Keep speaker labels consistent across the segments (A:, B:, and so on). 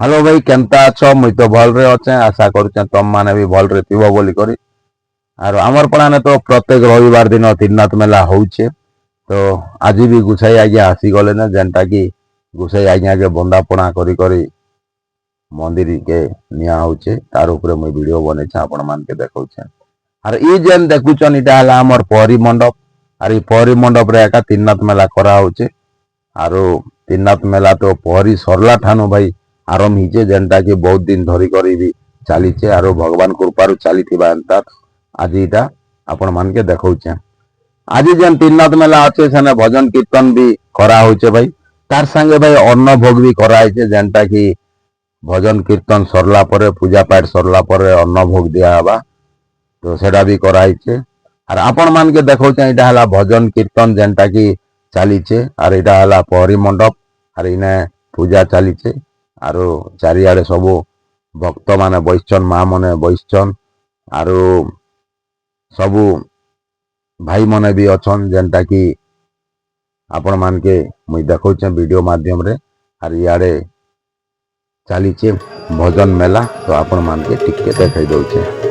A: Hello भाई केनता अच्छो मुई तो भल रे अच्छे आशा करूचे तुम माने भी भल रे थिबो बोली करी आरो हमर पड़ाने तो प्रत्येक रविवार दिन तीरनाथ मेला होउचे। तो आज भी गुसाई आज्ञा आसी गले ना जेनटा की गुसाई आज्ञा के बंदापना करी करी मंदिर के निया होउचे तार ऊपर मुई वीडियो बनेछे आपण मान के देखौछे। आर ई जेन देखुचन इटा हला हमर परी मंडप आर ई परी मंडप रे एका तीरनाथ मेला करा होउचे। आरो तीरनाथ मेला तो परी सरला ठानु भाई आरंभ हिचे जेनटा की बहुत दिन धरी करी भी चलीचे आरो भगवान कृपारू चलीथिबा एंता आज इटा आपण मान के देखौछे। आज जेन तीरनाथ मेला अच्छे सेने भजन कीर्तन भी करा होचे भाई तार संगे भाई अन्न भोग भी करा होचे जेनटा की भजन कीर्तन सरला परे पूजा पाठ सरला परे अन्न भोग दिया हबा तो सेटा भी करा होचे। आर आपण मान के देखौछे इटा हला भजन कीर्तन जेनटा की चलीचे आर इटा हला पहरी मंडप आर इने पूजा चलीचे आरो चारियाडे सबो भक्त माने बैठछन माँ मने बैठछन आरो सबू भाई मने भी अच्छन जेनटा की आपण मान के मुई देखौछे वीडियो माध्यम रे आर इयाडे चलीचे भजन मेला तो आपण मान के टिके देखाई दउछे।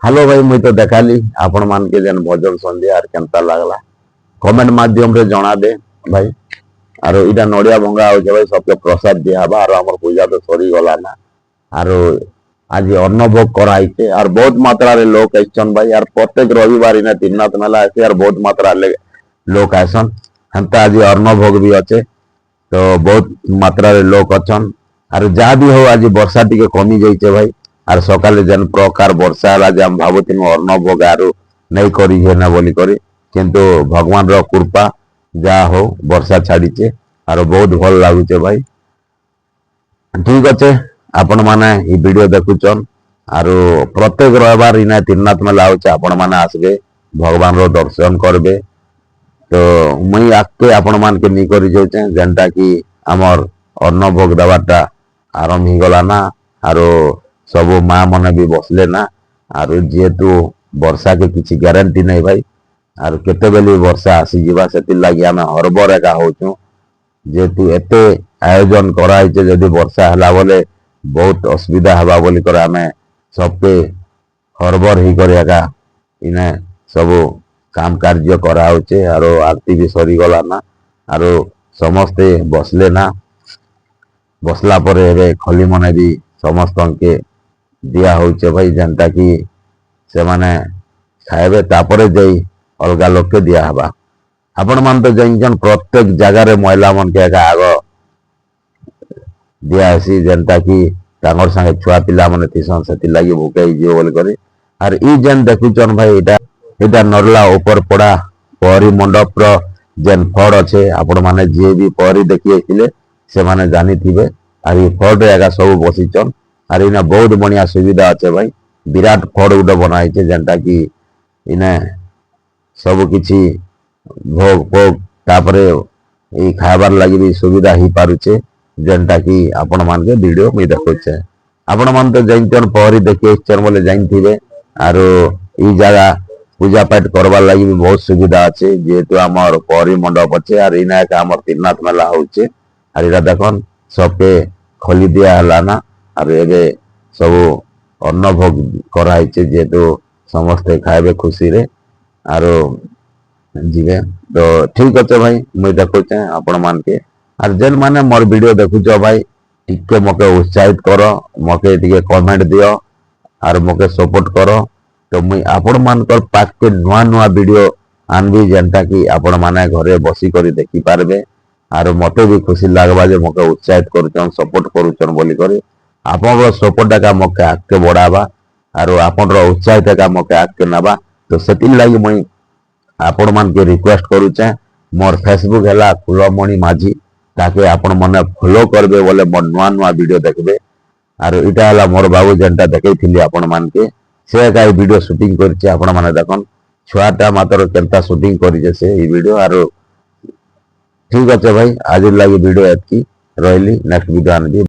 A: हेलो भाई मुई तो देखाली आपण मान के जेन भजन संध्या आर केनता लागला कमेंट माध्यम रे जणा दे भाई। आरो इटा नडिया भंगा होचे भाई सबके प्रसाद दिया हबा आरो हमर पूजा तो सरी गला ना आरो आज अन्न भोग कराइছে और बहुत मात्रा रे लोग आइछन भाई यार प्रत्येक रविवार इना तीरनाथ मेला आसे यार बहुत मात्रा रे लोग आइछन हंता आज अन्न भोग भी अच्छे तो बहुत मात्रा रे लोग अछन आरो जा भी हो आज वर्षा टिके कमी जाइছে भाई आर सकाले जेन प्रकार वर्षा है जे हम भावुथिनु अन्न भोग आरो नहीं करी है ना बोली करी किंतु भगवान रो कृपा जा हो वर्षा छाड़ीचे आरो बहुत भल लागुचे भाई। ठीक अच्छे आपण माने ई वीडियो देखुचन आरो प्रत्येक रविवार इना तीरनाथ मेला होचे आपण माने आसबे भगवान रो दर्शन करबे। तो मुई आके आपण मान के नी करी जाउचे जेनटा की हमर अन्न भोग दबाटा आरंभ ही गला ना आरो सब माँ मने भी बसले ना आरो जेहेतु वर्षा के किसी गारंटी नहीं भाई आरो केते बेली वर्षा आसी जीवा सेति लागि आमे हरबर एका होचु जेहेतु एते आयोजन कराइचे जदि वर्षा हला बोले बहुत असुविधा हवा बोली कर आमे सबके हरबर ही कर एका इने ସବୁ କାମ କାର୍ଯ୍ୟ କରାହଉଛେ ଆରୁ ଆରତି ବି ସରିଗଲା ନା ଆରୁ ସମସ୍ତେ ବସଲେ ନା ବସଲା ପରେ ଏବେ ଖଲି ମନେ ବି ସମସ୍ତଙ୍କୁ ଦିଆ ହଉଛେ ଭାଇ ଯେନ୍ତା କି ସେମାନେ ଖାଇବେ ତାପରେ ଯାଇ ଅଲଗା ଲୋককে ଦିଆ ହବା ଆପଣ ମାନେ ତ ଜାଣିଛନ୍ ପ୍ରତ୍ୟେକ ଜାଗାରେ ମହିଳା ମାନକେ ଏକା ଆଗ ଦିଆ ହେସି ଯେନ୍ତା କି ତାଙ୍କର ସାଙ୍ଗେ ଛୁଆ ପିଲାମାନେ ଥିସନ୍ ସେଥିଲାଗି ଭୋକେ ହେଇଯିବ ବୋଲି କରି ଆର୍ ଇ ଯେନ୍ ଦେଖୁଛନ୍ ଭାଇ ଏଇଟା ନରଲା ଉପର ପଡା ପହରି ମଣ୍ଡପର ଯେନ୍ ଫଡ ଅଛେ ଆପଣ ମାନେ ଯିଏ ବି ପହରି ଦେଖି ଆସିଥିଲେ ସେମାନେ ଜାଣିଥିବେ ଆର୍ ଇ ଫଡରେ ଏକା ସବୁ ବସିଛନ୍ ଆର୍ ଇନା ବହୁତ ବଢିଆ ସୁବିଧା ଅଛେ ଭାଇ ବିରାଟ ଫଡ ଗୋଟେ ବନା ହେଇଛେ ଯେନ୍ଟା କି ଇନେ ସବୁ କିଛି ଭୋଗ ଫୋଗ ତାପରେ ଏଇ ଖାଇବାର ଲାଗି ବି ସୁବିଧା ହେଇପାରୁଛେ ଯେନ୍ଟା କି ଆପଣ ମାନକେ ଭିଡିଓ ମୁଇଁ ଦେଖୁଛେ ଆପଣ ମାନେ ତ ଜାଣିଛନ୍ ପହରି ଦେଖି ଆସିଛନ୍ ବୋଲେ ଜାଣିଥିବେ ଆରୁ ଇ ଜାଗା ପୂଜା ପାଠ କରବାର ଲାଗି ବି ବହୁତ ସୁବିଧା ଅଛି ଯେହେତୁ ଆମର ପହରି ମଣ୍ଡପ ଅଛେ ଆର୍ ଇନା ଏକା ଆମର ତ୍ରିନାଥ ମେଲା ହଉଛେ ଆର୍ ଏଇଟା ଦେଖନ୍ ସବକେ ଖଲି ଦିଆ ହେଲା ନା ଆର୍ ଏବେ ସବୁ ଅନ୍ନ ଭୋଗ କରାହେଇଛେ ଯେହେତୁ ସମସ୍ତେ ଖାଇବେ ଖୁସିରେ ଆରୁ ଯିବେ ତ ଠିକ ଅଛେ ଭାଇ ମୁଇଁ ଦେଖୁଛେ ଆପଣ ମାନକେ ଆର୍ ଯେନ୍ ମାନେ ମୋର ଭିଡିଓ ଦେଖୁଛ ଭାଇ ଟିକେ ମକେ ଉତ୍ସାହିତ କର ମକେ ଟିକେ କମେଣ୍ଟ ଦିଅ ଆର୍ ମକେ ସପୋର୍ଟ କର ତ ମୁଇଁ ଆପଣ ମାନଙ୍କର ପାଖକେ ନୂଆ ନୂଆ ଭିଡିଓ ଆନବି ଯେନ୍ଟା କି ଆପଣ ମାନେ ଘରେ ବସି କରି ଦେଖି ପାରବେ ଆରୁ ମତେ ବି ଖୁସି ଲାଗବା ଯେ ମକେ ଉତ୍ସାହିତ କରୁଛନ୍ ସପୋର୍ଟ କରୁଛନ୍ ବୋଲି କରି ଆପଣଙ୍କର ସପୋର୍ଟ ଏକା ମକେ ଆଗକେ ବଢାବା ଆରୁ ଆପଣର ଉତ୍ସାହିତ ଏକା ମକେ ଆଗକେ ନେବା ତ ସେଥିର୍ ଲାଗି ମୁଇଁ ଆପଣ ମାନକେ ରିକ୍ୱେଷ୍ଟ କରୁଛେ ମୋର ଫେସବୁକ୍ ହେଲା କୁଳମଣି ମାଝୀ ତାକେ ଆପଣ ମାନେ ଫଲୋ କରିବେ ବୋଲେ ମୋର ନୂଆ ନୂଆ ଭିଡିଓ ଦେଖବେ ଆରୁ ଏଇଟା ହେଲା ମୋର ବାବୁ ଯେନ୍ଟା ଦେଖେଇଥିଲି ଆପଣ ମାନକେ ସେ ଏକା এই ভিডিও শুটিং করছে ଆପଣ ମାନେ ଦେଖନ୍ ଛୁଆଟା ମାତ୍ର କେନ୍ତା শুটিଂ କରିছে ସେ এই ভিডিও ଆରୁ ঠিক আছে ভাই আজের লাগি ভিডিও এতকি রইলি নেক্সট ভিডিও আনবি।